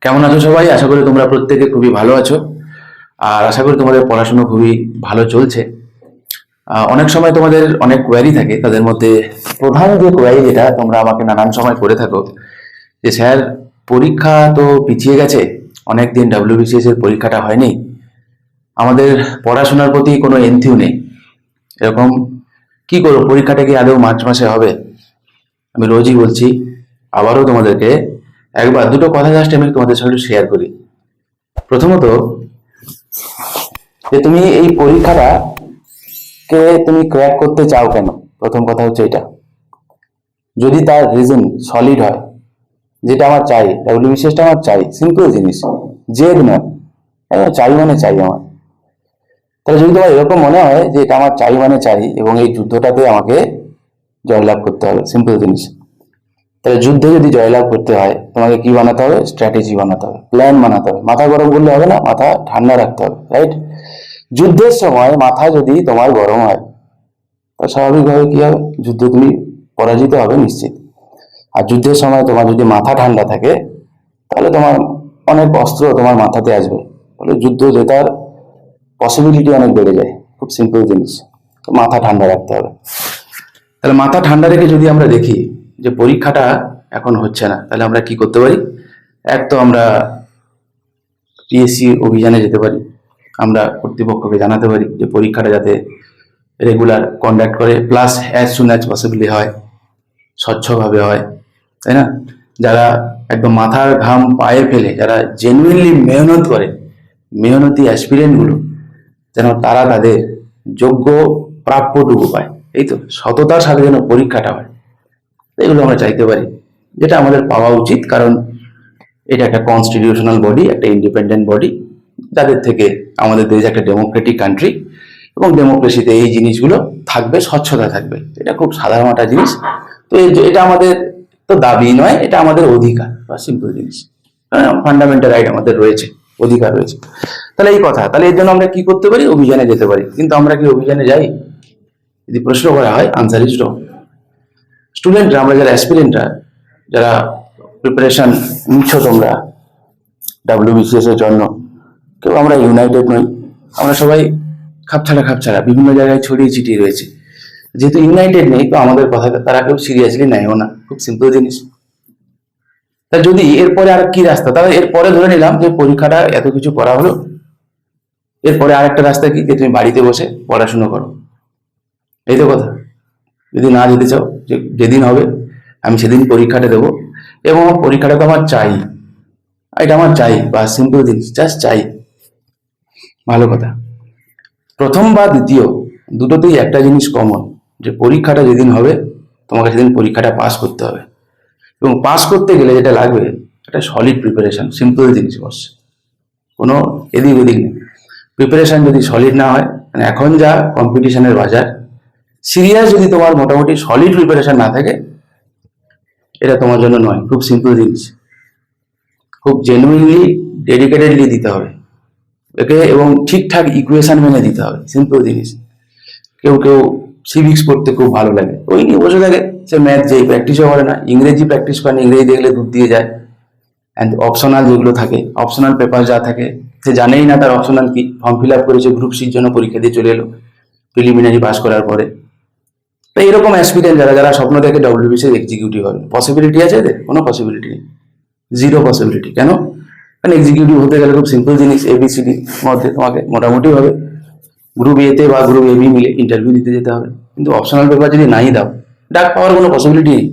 কেমন আছো সবাই? আশা করি তোমরা প্রত্যেকে খুবই ভালো আছো। আর আশা করি তোমাদের পড়াশোনা খুবই ভালো চলছে। অনেক সময় তোমাদের অনেক কোয়ারি থাকে, তাদের মধ্যে প্রধান যে কোয়ারি যেটা তোমরা আমাকে নানান সময় করে থাকো, যে স্যার পরীক্ষা তো পিছিয়ে গেছে, অনেকদিন ডাব্লিউবিসিএস এর পরীক্ষাটা হয়নি, আমাদের পড়াশোনার প্রতি কোনো এনথিউ নেই, এরকম কি করবো, পরীক্ষাটা কি আদৌ মার্চ মাসে হবে? আমি রোজই বলছি, আবারও তোমাদেরকে একবার দুটো কথা জাস্ট আমি তোমাদের সঙ্গে শেয়ার করি। প্রথমত, যে তুমি এই পরীক্ষাটা কে তুমি ক্র্যাক করতে চাও কেন, প্রথম কথা হচ্ছে এটা। যদি তার রিজন সলিড হয়, যেটা আমার চাই, ডাব্লিউবিসিএসটা আমার চাই, সিম্পল জিনিস, জেদ নয়, চাই মানে চাই আমার, তাহলে যদি তোমার এরকম মনে হয় যে এটা আমার চাই মানে চাই এবং এই যুদ্ধটাতে আমাকে জয়লাভ করতে হবে, সিম্পল জিনিস, তাহলে যুদ্ধে যদি জয়লাভ করতে হয় তোমাকে কি বানাতে হবে? স্ট্র্যাটেজি বানাতে হবে, প্ল্যান বানাতে হবে। মাথা গরম করলে হবে না, মাথা ঠান্ডা রাখতে হবে, রাইট? যুদ্ধের সময় মাথা যদি তোমার গরম হয়, তো স্বাভাবিকভাবে কি হবে? যুদ্ধে তুমি পরাজিত হবে নিশ্চিত। আর যুদ্ধের সময় তোমার যদি মাথা ঠান্ডা থাকে, তাহলে তোমার অনেক অস্ত্র তোমার মাথাতে আসবে, তাহলে যুদ্ধ জেতার পসিবিলিটি অনেক বেড়ে যায়। খুব সিম্পল জিনিস, তো মাথা ঠান্ডা রাখতে হবে। তাহলে মাথা ঠান্ডা রেখে যদি আমরা দেখি যে পরীক্ষাটা এখন হচ্ছে না, তাহলে আমরা কি করতে পারি? এক তো আমরা পিএসসি অভিযানে যেতে পারি, আমরা কর্তৃপক্ষকে জানাতে পারি যে পরীক্ষাটা যাতে রেগুলার কন্ডাক্ট করে, plus as soon as possibly হয়, স্বচ্ছভাবে হয়, তাই না? যারা একদম মাথার ঘাম পায়ে ফেলে, যারা জেনুইনলি মেহনত করে, মেহনতি অ্যাসপিরেন্টগুলো, যেন তারা তাদের যোগ্য প্রাপ্যটুকু পায়। এই তো সততার সাথে যেন পরীক্ষাটা হয়, এগুলো আমরা চাইতে পারি, যেটা আমাদের পাওয়া উচিত। কারণ এটা একটা কনস্টিটিউশনাল বডি, একটা ইন্ডিপেন্ডেন্ট বডি, যাদের থেকে আমাদের দেশ একটা ডেমোক্রেটিক কান্ট্রি, এবং ডেমোক্রেসিতে এই জিনিসগুলো থাকবে, স্বচ্ছতা থাকবে, এটা খুব সাধারণ একটা জিনিস। তো এটা আমাদের তো দাবি নয়, এটা আমাদের অধিকার বা সিম্পল জিনিস, ফান্ডামেন্টাল রাইট আমাদের রয়েছে, অধিকার রয়েছে। তাহলে এই কথা, তাহলে এর জন্য আমরা কি করতে পারি? অভিযানে যেতে পারি। কিন্তু আমরা কি অভিযানে যাই? যদি প্রশ্ন করা হয়, আনসার ইজ নো। স্টুডেন্টরা, আমরা যারা অ্যাসপিরেন্টরা, যারা প্রিপারেশন নিচ্ছ তোমরা ডাব্লিউবিসিএস এর জন্য, কেউ আমরা ইউনাইটেড নই, আমরা সবাই খাপছাড়া খাপছাড়া বিভিন্ন জায়গায় ছড়িয়ে ছিটিয়ে রয়েছে। যেহেতু ইউনাইটেড নেই, তো আমাদের কথা তারা কেউ সিরিয়াসলি নেয়ও না, খুব সিম্পল জিনিস। তা যদি এরপরে আর কি রাস্তা, তাহলে এরপরে ধরে নিলাম যে পরীক্ষাটা এত কিছু করা হলো, এরপরে আরেকটা রাস্তা কি, যে তুমি বাড়িতে বসে পড়াশুনো করো, এই তো কথা। যদি না যেতে চাও, যে যেদিন হবে আমি সেদিন পরীক্ষাটা দেবো, এবং পরীক্ষাটা তো আমার চাই, এটা আমার চাই, বা সিম্পল জিনিস, জাস্ট চাই, ভালো কথা। প্রথম বা দ্বিতীয় দুটোতেই একটা জিনিস কমন, যে পরীক্ষাটা যেদিন হবে তোমাকে সেদিন পরীক্ষাটা পাস করতে হবে, এবং পাস করতে গেলে যেটা লাগবে একটা সলিড প্রিপারেশন, সিম্পল জিনিস বস, কোনো এদিক ওদিক নেই। প্রিপারেশন যদি সলিড না হয়, মানে এখন যা কম্পিটিশনের বাজার, সিরিয়াস যদি তোমার মোটামুটি সলিড প্রিপারেশন না থাকে, এটা তোমার জন্য নয়। খুব সিম্পল জিনিস, খুব জেনুইনলি ডেডিকেটেডলি দিতে হবে একে, এবং ঠিকঠাক ইকুয়েশন মেনে দিতে হবে, সিম্পল জিনিস। কেউ কেউ সিভিক্স পড়তে খুব ভালো লাগে, ওই নিয়ে বসে থাকে, সে ম্যাথ যেই প্র্যাকটিসও করে না, ইংরেজি প্র্যাকটিস করে না, ইংরেজি দেখলে দূর দিয়ে যায়। অ্যান্ড অপশনাল যেগুলো থাকে, অপশনাল পেপার যা থাকে, সে জানেই না তার অপশনাল কি, ফর্ম ফিল আপ করেছে গ্রুপ সির জন্য, পরীক্ষা দিয়ে চলে এলো প্রিলিমিনারি পাস করার পরে। তো এরকম অ্যাসপিরেন্ট যারা যারা স্বপ্ন দেখে ডব্লিউবিসির এক্সিকিউটিভ হবে, পসিবিলিটি আছে এদের? কোনো পসিবিলিটি নেই, জিরো পসিবিলিটি। কেন? কারণ এক্সিকিউটিভ হতে গেলে খুব সিম্পল জিনিস, এবিসিডি মধ্যে তোমাকে মোটামুটি ভাবে গ্রুপ এতে বা গ্রুপ এবি মিলে ইন্টারভিউ দিতে যেতে হবে। কিন্তু অপশনাল পেপার যদি নাই দাও, ডাক পাওয়ার কোনো পসিবিলিটি নেই।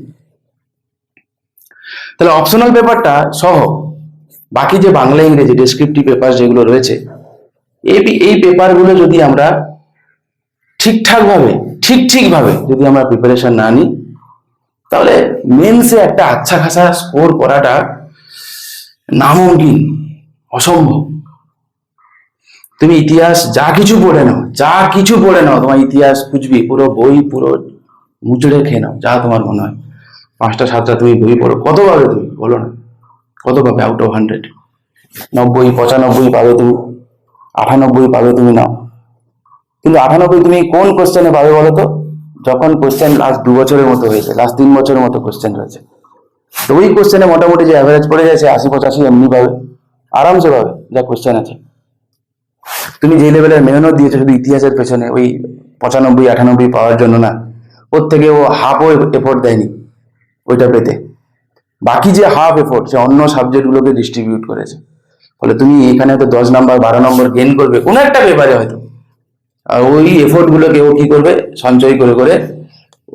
তাহলে অপশনাল পেপারটা সহ বাকি যে বাংলা ইংরেজি ডেসক্রিপটিভ পেপার যেগুলো রয়েছে, এই পেপারগুলো যদি আমরা ঠিকঠাকভাবে ঠিকভাবে যদি আমরা প্রিপারেশন না নিই, তাহলে মেন্সে একটা আচ্ছা খাসা স্কোর করাটা নামুমকিন, অসম্ভব। তুমি ইতিহাস যা কিছু পড়ে নাও, যা কিছু পড়ে নাও, তোমার ইতিহাস খুঁজবি, পুরো বই পুরো মুচড়ে খেয়ে নাও, যা তোমার মনে হয়, 5টা 7টা তুমি বই পড়ো, কত পাবে তুমি বলো না? কত পাবে আউট অফ 100? 90, 95 পাবে তুমি, 98 পাবে তুমি, নাও। কিন্তু 98 তুমি কোন কোশ্চেনে পাবে বলো তো? যখন কোশ্চেন লাস্ট 2 বছরের মতো হয়েছে, লাস্ট 3 বছরের মতো কোশ্চেন রয়েছে, তো ওই কোশ্চেনে মোটামুটি যে অ্যাভারেজ পড়ে যাচ্ছে 80-85 এমনি পাবে, আরামসে পাবে যা কোশ্চেন আছে। তুমি যে লেভেলের মেহনত দিয়েছো শুধু ইতিহাসের পেছনে ওই 95-98 পাওয়ার জন্য না, ওর থেকে ও হাফও এফোর্ট দেয়নি ওইটা পেতে। বাকি যে হাফ এফোর্ট সে অন্য সাবজেক্টগুলোকে ডিস্ট্রিবিউট করেছে। ফলে তুমি এখানে হয়তো 10 নাম্বার 12 নম্বর গেইন করবে কোনো একটা পেপারে হয়তো, আর ওই এফোর্ট গুলোকে ও কি করবে, সঞ্চয় করে করে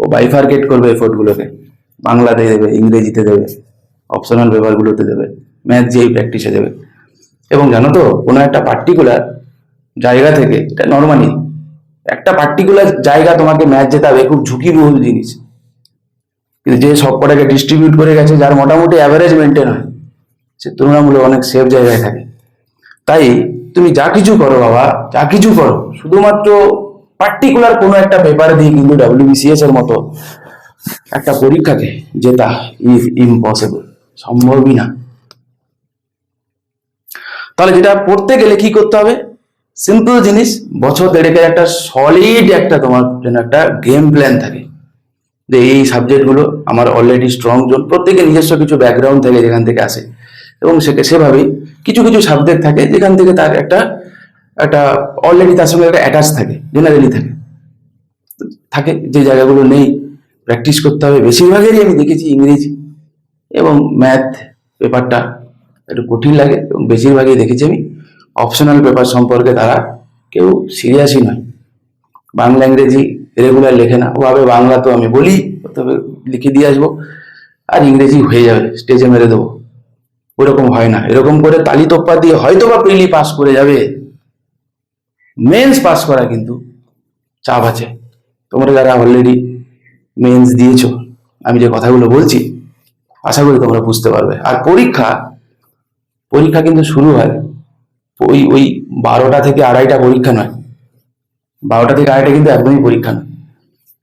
ও বাইফার্কেট করবে এফোর্ট গুলোকে, বাংলাতে দেবে, ইংরেজিতে দেবে, অপশনাল পেপারগুলোতে দেবে, ম্যাথ যেই প্র্যাকটিসে দেবে। এবং জানো তো কোনো একটা পার্টিকুলার জায়গা থেকে, এটা নর্মালি একটা পার্টিকুলার জায়গা তোমাকে ম্যাচ জেতাবে খুব ঝুঁকিবহুল জিনিস, কিন্তু যে সবকটাকে ডিস্ট্রিবিউট করে গেছে, যার মোটামুটি অ্যাভারেজ মেনটেন হয়, সে তুলনামূলক অনেক সেফ জায়গায় থাকে। তাই তুমি যা কিছু করো বাবা, যা কিছু করো, শুধুমাত্র পার্টিকুলার কোনো একটা পেপার দিয়ে কিন্তু WBCS এর মতো একটা পরীক্ষাকে জেতা ইজ ইম্পসিবল, সম্ভবই না। তাহলে যেটা পড়তে গেলে কি করতে হবে, সিম্পল জিনিস, বছর দেড়েকের একটা সলিড একটা তোমার জন্য একটা গেম প্ল্যান থাকে, যে এই সাবজেক্টগুলো আমার অলরেডি স্ট্রং জোন, প্রত্যেকের নিজস্ব কিছু ব্যাকগ্রাউন্ড থাকে যেখান থেকে আসে, এবং সেভাবেই কিছু কিছু সাবজেক্ট থাকে যেখান থেকে তার একটা একটা অলরেডি তার সঙ্গে একটা অ্যাটাচ থাকে, জেনারেলি থাকে থাকে যে জায়গাগুলো নেই প্র্যাকটিস করতে হবে। বেশিরভাগেরই আমি দেখেছি ইংরেজি এবং ম্যাথ পেপারটা একটু কঠিন লাগে, এবং বেশিরভাগই দেখেছি আমি অপশনাল পেপার সম্পর্কে তারা কেউ সিরিয়াসই নয়। বাংলা ইংরেজি রেগুলার লেখে না, ও ভাবে বাংলা তো আমি বলি, তবে লিখে দিয়ে আসবো আর ইংরেজি হয়ে যাবে, স্টেজে মেরে দেবো। ওরকম হয় না, এরকম করে তালি তোপ্পা দিয়ে হয়তো বা প্রিলি পাস করে যাবে, মেন্স পাস করা কিন্তু চাপ আছে। তোমরা যারা অলরেডি মেন্স দিয়েছো, আমি যে কথাগুলো বলছি আশা করি তোমরা বুঝতে পারবে। আর পরীক্ষা পরীক্ষা কিন্তু শুরু হয় ওই ওই 12টা থেকে 2:30 পরীক্ষা নয়, 12টা থেকে 2:30 কিন্তু একদমই পরীক্ষা নয়।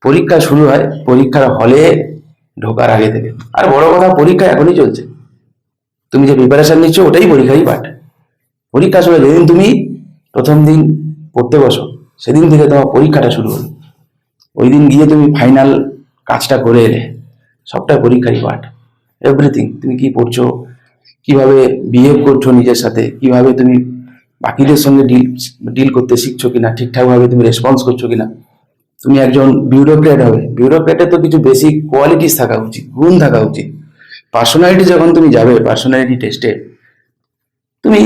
পরীক্ষা শুরু হয় পরীক্ষার হলে ঢোকার আগে থেকে। আর বড় কথা, পরীক্ষা এখনই চলছে, তুমি যে প্রিপারেশন নিচ্ছ ওটাই পরীক্ষাই পাঠ। পরীক্ষা শুরু যেদিন তুমি প্রথম দিন পড়তে বসো, সেদিন থেকে তোমার পরীক্ষাটা শুরু হলো। ওই দিন গিয়ে তুমি ফাইনাল কাজটা করে এলে, সবটাই পরীক্ষারই পাঠ। এভরিথিং, তুমি কি পড়ছো, কিভাবে বিহেভ করছো নিজের সাথে, কিভাবে তুমি বাকিদের সঙ্গে ডিল করতে শিখছো কিনা, ঠিকঠাকভাবে তুমি রেসপন্স করছো কিনা। তুমি একজন বিউরোক্রেট হবে, বিউরোক্রেটের তো কিছু বেসিক কোয়ালিটিস থাকা উচিত, গুণ থাকা উচিত। পার্সোনালিটি যখন তুমি যাবে পার্সোনালিটি টেস্টে, তুমি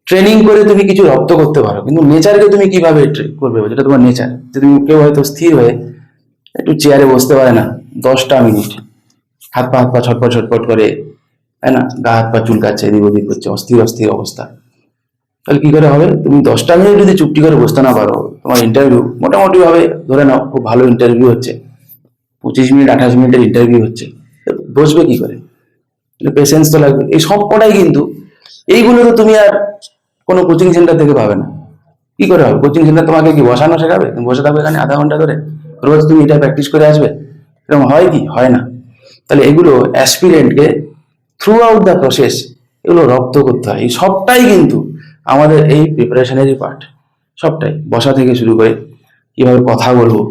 ট্রেনিং করে তুমি কিছু রপ্ত করতে পারো, কিন্তু নেচারকে তুমি কিভাবে করবে, যেটা তোমার নেচার। যে তুমি কেউ হয়তো স্থির হয়ে একটু চেয়ারে বসতে পারে না 10টা মিনিট, হাত পা ছটপট ছটপট করে, তাই না, গা হাত পা চুলকাচ্ছে, এদিক ওদিক করছে, অস্থির অস্থির অবস্থা। তাহলে কি করে হবে? তুমি 10টা মিনিট যদি চুপটি করে বসতে না পারো, তোমার ইন্টারভিউ মোটামুটি ভাবে ধরে নাও খুব ভালো ইন্টারভিউ হচ্ছে, 25 মিনিট 28 মিনিটের ইন্টারভিউ হচ্ছে, বসবে কি করে? পেশেন্স তো লাগবে। এই সব কটাই কিন্তু, এইগুলো তো তুমি আর কোনো কোচিং সেন্টার থেকে পাবে না। কি করে হবে? কোচিং সেন্টার তোমাকে কি বসানো শেখাবে? তুমি বসে থাকবে এখানে আধা ঘন্টা ধরে, রোজ তুমি এটা প্র্যাকটিস করে আসবে, এরকম হয় কি? হয় না। তাহলে এগুলো অ্যাসপিরেন্টকে থ্রু আউট দ্য প্রসেস এগুলো রপ্ত করতে হয়। এই সবটাই কিন্তু আমাদের এই প্রিপারেশনেরই পার্ট। সবটাই, বসা থেকে শুরু করে কিভাবে কথা বলবো,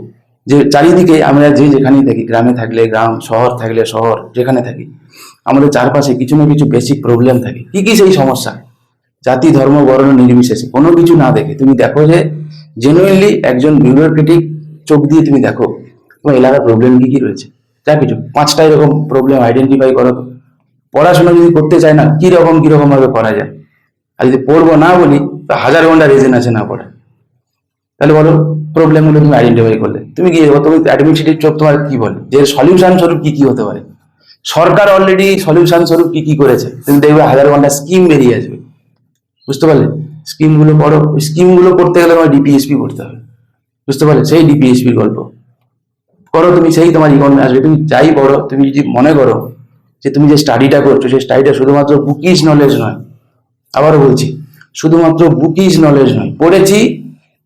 যে চারিদিকে আমরা যে যেখানেই থাকি, গ্রামে থাকলে গ্রাম, শহর থাকলে শহর, যেখানে থাকি আমাদের চারপাশে কিছু না কিছু বেসিক প্রবলেম থাকে। কি কি সেই সমস্যা? জাতি ধর্ম বর্ণ নির্বিশেষে কোনো কিছু না দেখে তুমি দেখো যে জেনুইনলি একজন বিউরোক্রেটিক চোখ দিয়ে তুমি দেখো তোমার এলাকার প্রবলেম কি কি রয়েছে। যা কিছু 5টা এরকম প্রবলেম আইডেন্টিফাই করো। পড়াশোনা যদি করতে চায় না, কিরকম ভাবে করা যায়। আর যদি পড়বো না বলি তো 1000 ঘন্টা রিজন আছে না পড়ে। তাহলে বলো, প্রবলেম গুলো তুমি আইডেন্টিফাই করলে তুমি কি, তুমি অ্যাডমিনিস্ট্রেটিভ চোখ তোমার কি বলে যে সলিউশন স্বরূপ কি কি হতে পারে। সরকার অলরেডি সলিউশন স্বরূপ কি কি করেছে, তুমি দেখবে 1000 ঘন্টা স্কিম বেরিয়ে আসবে। বুঝতে পারলে? স্কিম গুলো পড়ো, স্কিম গুলো করতে গেলে তোমার ডিপিএসপি করতে হবে। বুঝতে পারলে? সেই ডিপিএসপির গল্প করো তুমি, সেই তোমার ইকোনমি আসবে। তুমি যাই পড়ো, তুমি যদি মনে করো যে তুমি যে স্টাডিটা করছো সেই স্টাডিটা শুধুমাত্র বুকিশ নলেজ নয়, আবারও বলছি, শুধুমাত্র বুকিশ নলেজ নয়, পড়েছি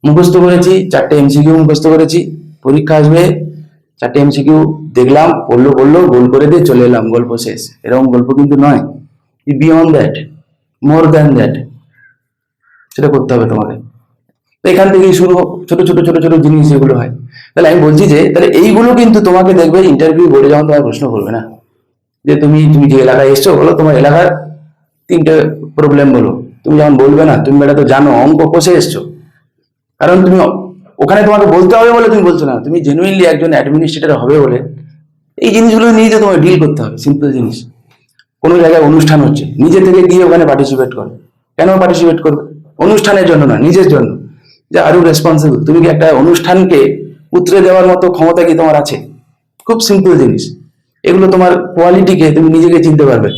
মুখস্থ করেছি, 4টে এমসিকিউ মুখস্থ করেছি, পরীক্ষা আসবে 4টে এমসিকিউ দেখলাম, পড়লো গোল করে দিয়ে চলে এলাম, গল্প শেষ, এরকম গল্প কিন্তু নয়। Beyond that, more than that, সেটা করতে হবে তোমাকে। এখান থেকেই শুরু, ছোট ছোট ছোট ছোট জিনিস যেগুলো হয়। তাহলে আমি বলছি যে তাহলে এইগুলো কিন্তু তোমাকে দেখবে ইন্টারভিউ বোর্ডে যখন তোমার প্রশ্ন করবে না, যে তুমি তুমি যে এলাকায় এসছো বলো তোমার এলাকার তিনটে প্রবলেম বলো। তুমি যখন বলবে না, তুমি এটা তো জানো, অঙ্ক কষে এসছো। কারণ তুমি ওখানে তোমাকে বলতে হবে বলে তুমি বলছো না, তুমি জেনুইনলি একজন অ্যাডমিনিস্ট্রেটর হবে বলে এই জিনিসগুলো নিয়ে যে তোমাকে ডিল করতে হবে। সিম্পল জিনিস। কোনো জায়গায় অনুষ্ঠান হচ্ছে, নিজে থেকে গিয়ে ওখানে পার্টিসিপেট করো। কেন পার্টিসিপেট করবে? অনুষ্ঠানের জন্য না, নিজের জন্য। যে আরো রেসপন্সিবল, তুমি কি একটা অনুষ্ঠানকে উতরে দেওয়ার মতো ক্ষমতা কি তোমার আছে? খুব সিম্পল জিনিস। এগুলো তোমার কোয়ালিটিকে তুমি নিজেকে চিনতে পারবে।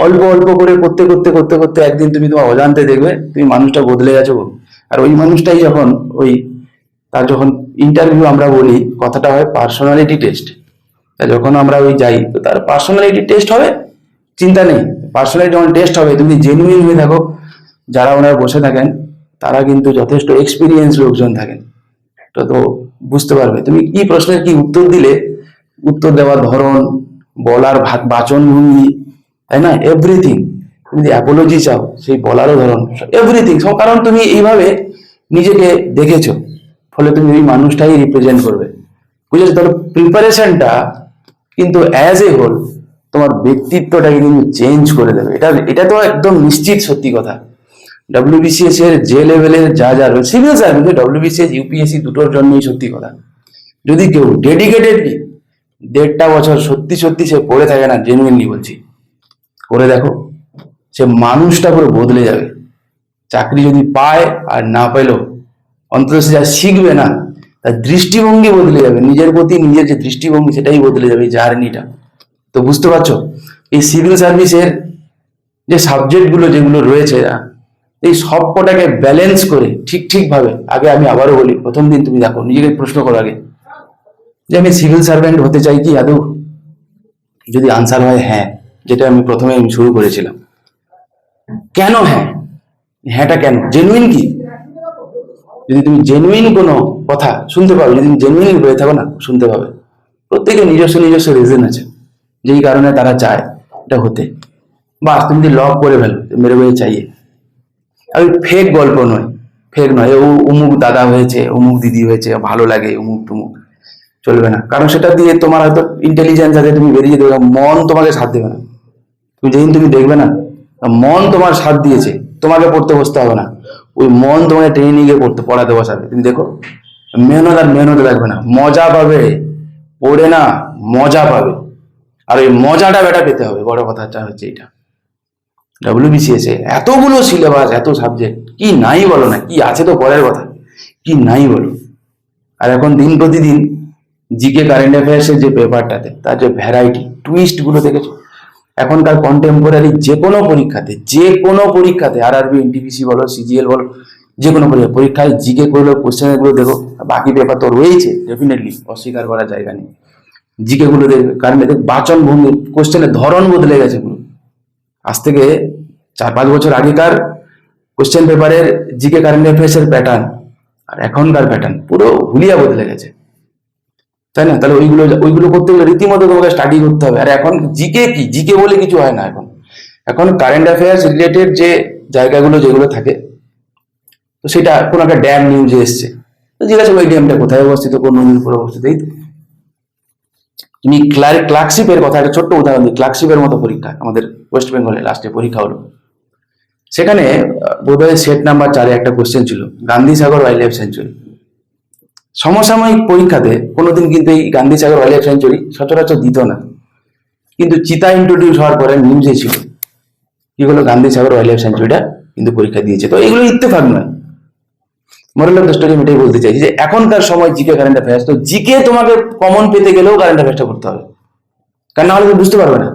অল্প অল্প করে করতে করতে করতে করতে একদিন তুমি তোমার অজান্তে দেখবে তুমি মানুষটা বদলে গেছো গো। আর ওই মানুষটাই যখন ওই তার যখন ইন্টারভিউ আমরা বলি, কথাটা হয় পার্সোনালিটি টেস্ট। যখন আমরা ওই যাই তো তার পার্সোনালিটি টেস্ট হবে, চিন্তা নেই। পার্সোনালিটি যখন টেস্ট হবে, তুমি জেনুইন হয়ে থাকো, যারা ওনারা বসে থাকেন তারা কিন্তু যথেষ্ট এক্সপিরিয়েন্স লোকজন থাকেন। তো তো বুঝতে পারবে তুমি কি প্রশ্নের কি উত্তর দিলে, উত্তর দেওয়ার ধরন, বলার বাচন ভঙ্গি, তাই না, এভরিথিং। তুমি যদি অ্যাপোলজি চাও, সেই বলারও ধরন, এভরিথিং সব। কারণ তুমি এইভাবে নিজেকে দেখেছো, ফলে তুমি ওই মানুষটাই রিপ্রেজেন্ট করবে। বুঝেছো? তাহলে প্রিপারেশনটা কিন্তু অ্যাজ এ হোল তোমার ব্যক্তিত্বটাকে কিন্তু চেঞ্জ করে দেবে। এটা এটা তো একদম নিশ্চিত সত্যি কথা। ডব্লিউবিসিএস এর যে লেভেলের যা যা রয়েছে, সিভিল সার্ভিস, ডব্লিউবিসিএস ইউপিএসসি দুটোর জন্যই সত্যি কথা। যদি কেউ ডেডিকেটেডলি 1.5 বছর সত্যি সত্যি সে পড়ে থাকে না, জেনুইনলি বলছি, করে দেখো, সে মানুষটা পুরো বদলে যাবে। চাকরি যদি পায় আর না পেলেও অন্তত সে যা শিখবে না, তার দৃষ্টিভঙ্গি বদলে যাবে। নিজের প্রতি নিজের যে দৃষ্টিভঙ্গি সেটাই বদলে যাবে, এই জার্নিটা। তো বুঝতে পারছো এই সিভিল সার্ভিসের যে সাবজেক্ট গুলো যেগুলো রয়েছে, এই সব কটাকে ব্যালেন্স করে ঠিক ঠিক ভাবে, আগে আমি আবারও বলি, প্রথম দিন তুমি দেখো, নিজেকে প্রশ্ন করো আগে যে আমি সিভিল সার্ভেন্ট হতে চাই কি আদৌ। যদি আনসার হয় হ্যাঁ, যেটা আমি প্রথমে আমি শুরু করেছিলাম, কেন হ্যাঁ? হ্যাঁটা কেন? জেনুইন কি? যদি তুমি জেনুইন কোনো কথা শুনতে পাবে, যদি তুমি জেনুইন হয়ে থাকো না, শুনতে পাবে প্রত্যেকের নিজস্ব নিজস্ব রিজন আছে যেই কারণে তারা চায় এটা হতে। বাস তুমি যদি লক করে ফেলো মেরে মেরে চাইয়ে, আমি ফেক গল্প নয়, ফেক নয় ও অমুক দাদা হয়েছে, অমুক দিদি হয়েছে, ভালো লাগে অমুক তুমুক, চলবে না। কারণ সেটা দিয়ে তোমার হয়তো ইন্টেলিজেন্স আছে, তুমি বেরিয়ে দেবে, মন তোমাকে সাথ দেবে না। তুমি যেদিন তুমি দেখবে না মন তোমার সাথ দিয়েছে, তোমাকে পড়তে বসতে হবে না, ওই মন তোমাকে ট্রেনিং এ পড়াতে বসাবে। তুমি দেখো মেহনত আর মেহনত লাগবে না, মজা পাবে, পড়ে না মজা পাবে। আর ওই মজাটা বেটা পেতে হবে, বড় কথাটা হচ্ছে এটা। ডব্লিউবিসিএস এ এতগুলো সিলেবাস, এত সাবজেক্ট, কি নাই বলো না, কি আছে তো পরের কথা, কি নাই বলো। আর এখন দিন প্রতিদিন জিকে কারেন্ট অ্যাফেয়ার্স এর যে পেপারটাতে তার যে ভ্যারাইটি টুইস্ট গুলো দেখেছো। এখনকার কন্টেম্পোরারি যে কোনো পরীক্ষাতে আরআরবি, এনটিপিসি বলো, সিজিএল বলো, যে কোনো পরীক্ষায় জিকে করলো, কোশ্চেন গুলো দেখো। বাকি পেপার তো রয়েছে ডেফিনেটলি, অস্বীকার করার জায়গা নেই। জিকে গুলো দেখবে, কারণ এদের বাচন ভঙ্গি, কোশ্চেনের ধরন বদলে গেছে পুরো। আজ থেকে 4-5 বছর আগেকার কোশ্চেন পেপারের জিকে কারেন্ট অ্যাফেয়ার্স এর প্যাটার্ন আর এখনকার প্যাটার্ন পুরো হুলিয়া বদলে গেছে, তাই না? তাহলে ওইগুলো ওইগুলো করতে গেলে রীতিমতো তোমাকে স্টাডি করতে হবে। আর এখন জিকে কি, জিকে বলে কিছু হয় না এখন। এখন কারেন্ট অ্যাফেয়ার্স রিলেটেড যে জায়গাগুলো যেগুলো থাকে, তো সেটা কোন একটা ড্যাম নিউজে এসছে, তো জিজ্ঞাসা ওই ড্যামটা কোথায় অবস্থিত, কোন নদীর উপর অবস্থিত, এই তো। তুমি ক্লার্কশিপের কথা একটা ছোট্ট উদাহরণ দিই। ক্লার্কশিপের মতো পরীক্ষা আমাদের ওয়েস্ট বেঙ্গলে লাস্টে পরীক্ষা হলো, সেখানে বোধহয় সেট নাম্বার 4-এ একটা কোশ্চেন ছিল গান্ধী সাগর ওয়াইল্ড লাইফ সেঞ্চুরি। সমসাময়িক পরীক্ষাতে কোনোদিন কিন্তু এই গান্ধী সাগর ওয়াইল্ড লাইফ সেঞ্চুরি সচরাচর দিত না, কিন্তু চিতা ইন্ট্রোডিউস হওয়ার পরে নিউজে ছিল কি হলো, গান্ধী সাগর ওয়াইল্ড লাইফ সেঞ্চুরিটা কিন্তু পরীক্ষা দিয়েছে। তো এগুলো ইত্তেফাক নয়, মোরাল অফ দ্য স্টোরি এটাই বলতে চাইছি যে এখনকার সময় জিকে কারেন্ট অ্যাফেয়ার্স, তো জিকে তোমাকে কমন পেতে গেলেও কারেন্ট অ্যাফেয়ার্সটা করতে হবে, কারণ না হলে তুমি বুঝতে পারবে না।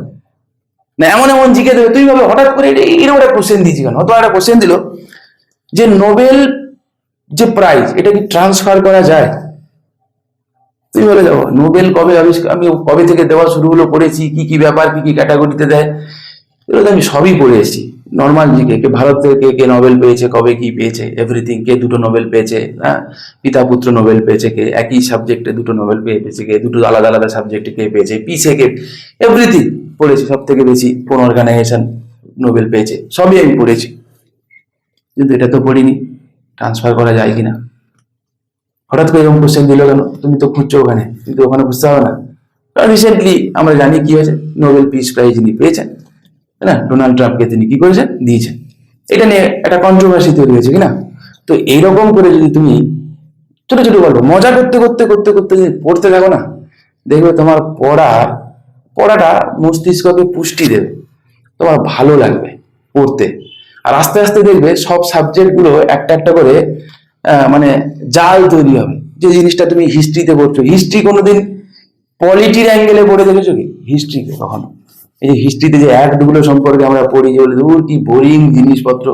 না এমন এমন জিকে দেবে, তুই ভাবে হঠাৎ করে এরকম একটা কোশ্চেন দিয়েছি কেন, অথবা একটা কোশ্চেন দিল যে নোবেল যে প্রাইজ এটা কি ট্রান্সফার করা যায়। তুমি বলে যাবো নোবেল কবে আমি কবে থেকে দেওয়া শুরু হলো, পড়েছি কি কি ব্যাপার, কি কি ক্যাটাগরিতে দেয়, এগুলো তো আমি সবই পড়ে এসেছি। নর্মাল জিকে, কে ভারত থেকে কে কে নোবেল পেয়েছে, কবে কি পেয়েছে, এভরিথিং, কে দুটো নোবেল পেয়েছে, হ্যাঁ, পিতা পুত্র নোবেল পেয়েছে, কে একই সাবজেক্টে দুটো নোবেল পেয়েছে, কে দুটো আলাদা আলাদা সাবজেক্টে কে পেয়েছে, পিসে কে, এভরিথিং পড়েছি। সব থেকে বেশি কোন অর্গানাইজেশন নোবেল পেয়েছে, সবই আমি পড়েছি। কিন্তু এটা তো পড়িনি ট্রান্সফার করা যায় কিনা। হঠাৎ করে এরকম কোশ্চেন দিল কেন, তুমি তো খুঁজছো ওখানে, কিন্তু ওখানে বুঝতে হবে না, রিসেন্টলি আমরা জানি কি হয়েছে, নোবেল পিস প্রাইজ যিনি পেয়েছেন, তাই না, ডোনাল্ড ট্রাম্পকে তিনি কি করেছেন, দিয়েছেন। এটা নিয়ে একটা কন্ট্রোভার্সি তৈরি হয়েছে কিনা। তো এইরকম করে যদি তুমি ছোট ছোট গল্প মজা করতে করতে করতে করতে যদি পড়তে থাকো না, দেখবে তোমার পড়াটা মস্তিষ্ককে পুষ্টি দেবে, তোমার ভালো লাগবে পড়তে। আর আস্তে আস্তে দেখবে সব সাবজেক্ট গুলো একটা একটা করে মানে জাল তৈরি হবে। যে জিনিসটা তুমি হিস্ট্রিতে পড়ছো, হিস্ট্রি কোনোদিন পলিটির অ্যাঙ্গেলে পড়ে দেখেছো কি হিস্ট্রিকে কখনো? এই যে হিস্ট্রিতে যে অ্যাক্ট গুলো সম্পর্কে আমরা পড়ি, যে বলে দূর কি বোরিং জিনিসপত্র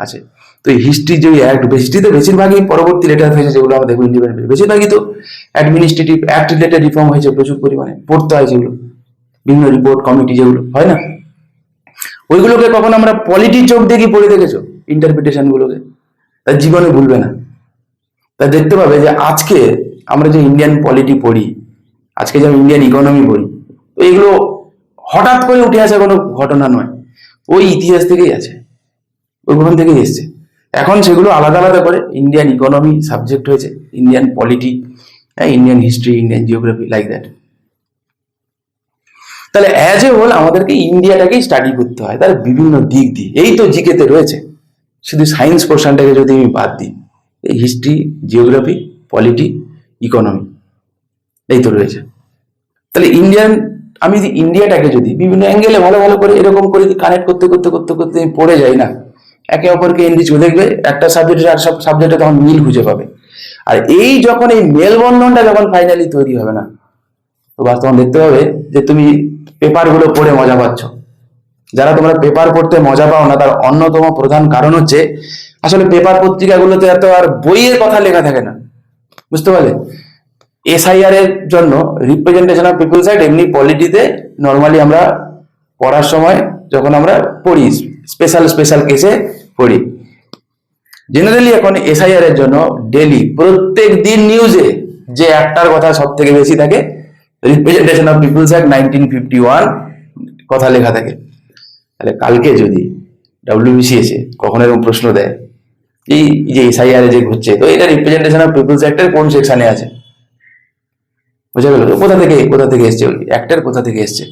আছে। তো এই হিস্ট্রি যে অ্যাক্ট, হিস্ট্রিতে বেশিরভাগই পরবর্তী লেটার হয়েছে যেগুলো আমরা দেখবো ইন্ডিপেন্ডেন্ট, বেশিরভাগই তো অ্যাডমিনিস্ট্রেটিভ অ্যাক্ট রিলেটেড রিফর্ম হয়েছে প্রচুর পরিমাণে, পড়তে হয় যেগুলো, বিভিন্ন রিপোর্ট কমিটি যেগুলো হয় না, ওইগুলোকে কখন আমরা পলিটির চোখ দিয়ে কি পড়ে দেখেছো ইন্টারপ্রিটেশন গুলোকে? তার জীবনে ভুলবে না। তা দেখতে পাবে যে আজকে আমরা যে ইন্ডিয়ান পলিটি পড়ি, আজকে যে ইন্ডিয়ান ইকোনমি পড়ি, তো এগুলো হঠাৎ করে উঠে আসা কোনো ঘটনা নয়, ওই ইতিহাস থেকেই আছে, ওইখান থেকেই এসছে। এখন সেগুলো আলাদা আলাদা করে ইন্ডিয়ান ইকোনমি সাবজেক্ট হয়েছে, Indian polity, Indian history, Indian geography, like that. তাহলে অ্যাজ এ হোল আমাদেরকে ইন্ডিয়াটাকেই স্টাডি করতে হয় তার বিভিন্ন দিক দিয়ে। এই তো জিকেতে রয়েছে, শুধু সায়েন্স পোর্শনটাকে যদি আমি বাদ দিই, এই হিস্ট্রি, জিওগ্রাফি, পলিটি, ইকোনমি, এই তো রয়েছে। তাহলে আমি যদি ইন্ডিয়াটাকে যদি বিভিন্ন অ্যাঙ্গেলে ভালো ভালো করে এরকম করে কানেক্ট করতে করতে করতে করতে আমি পড়ে যাই না, একে অপরকে এনরিচ করে, দেখবে একটা সাবজেক্টের আর সব সাবজেক্টে তখন মিল খুঁজে পাবে। আর এই যখন এই মেলবন্ধনটা যখন ফাইনালি তৈরি হবে না, তো তখন দেখতে পাবে যে তুমি পেপারগুলো পড়ে মজা পাচ্ছ। যারা তোমরা পেপার পড়তে মজা পাও না, তার অন্যতম প্রধান কারণ হচ্ছে আসলে পেপার পত্রিকাগুলোতে এত আর বইয়ের কথা লেখা থাকে না, বুঝতে পারলে? এসআইআর এর জন্য রিপ্রেজেন্টেশন অফ পিপলস অ্যাক্ট, এমনি পলিটিতে নর্মালি আমরা পড়ার সময় যখন আমরা পড়ি, স্পেশাল স্পেশাল কেসে পড়ি। জেনারেলি এখন এসআইআর এর জন্য ডেলি প্রত্যেক দিন নিউজে যে একটার কথা সব থেকে বেশি থাকে, রিপ্রেজেন্টেশন অফ পিপলস অ্যাক্ট 1951 কথা লেখা থাকে। তাহলে কালকে যদি ডাব্লিউবিসি এসে কখনো এরকম প্রশ্ন দেয়, এই যে এসআইআর যে ঘুরছে, তো এটা রিপ্রেজেন্টেশন অফ পিপলস অ্যাক্টের কোন সেকশনে আছে, বোঝা গেল? কোথা থেকে এসছে, ওই অ্যাক্টের কোথা থেকে এসছে,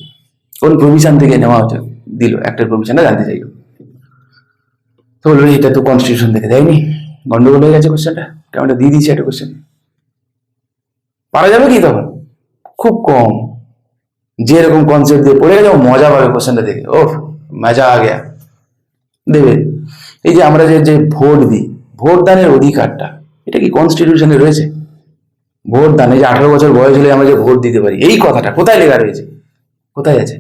কোন প্রভিশন থেকে নেওয়া হচ্ছে, দিল অ্যাক্টের প্রভিশনটা জানতে চাইল। তো বললো এটা তো কনস্টিটিউশন থেকে দেয়নি, গন্ডগোল হয়ে গেছে কোশ্চেনটা, কেমন দিয়ে দিয়েছে একটা কোশ্চেন। পারা যাবে কি তখন? খুব কম। যে এরকম কনসেপ্ট দিয়ে পড়ে গেছে মজা পাবে কোশ্চেনটা দেখে, ও মজা আ গেয়া দেবে। এই যে আমরা যে ভোট দিই, ভোট দানের অধিকারটা, এটা কি কনস্টিটিউশনে রয়েছে? ভোট দান, এই যে 18 বছর বয়স হলে আমরা যে ভোট দিতে পারি, এই কথাটা কোথায় লেখা রয়েছে? কোথায় আছে?